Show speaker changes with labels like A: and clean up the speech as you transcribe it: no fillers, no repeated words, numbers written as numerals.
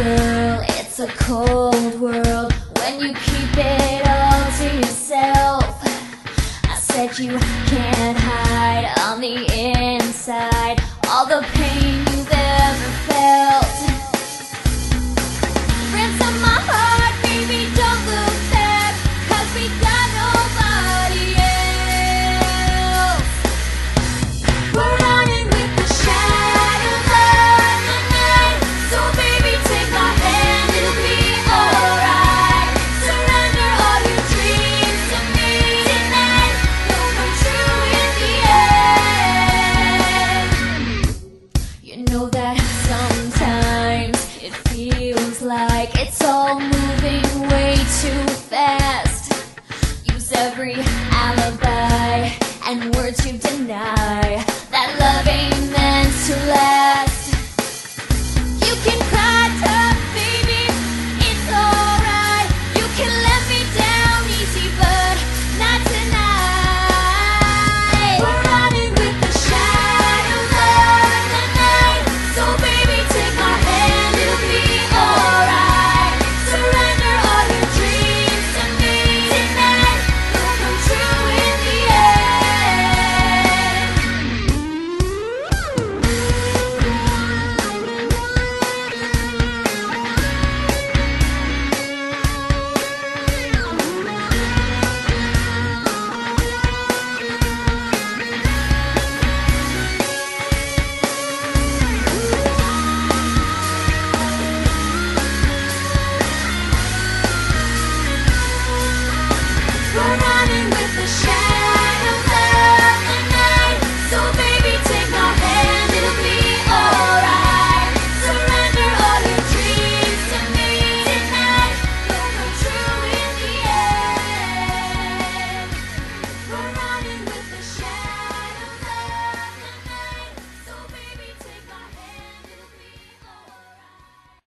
A: Girl, it's a cold world when you keep it all to yourself. I said you can't hide on the inside all the pain you've ever felt. Ransom my heart, baby, don't look back, 'cause we got nobody else. We're running with the shadows of the night, so baby take my hand, it'll be alright. Surrender all your dreams to me tonight, they'll come true in the end. You know that sometimes it feels like it's all moving way too fast. Use every alibi and words you deny.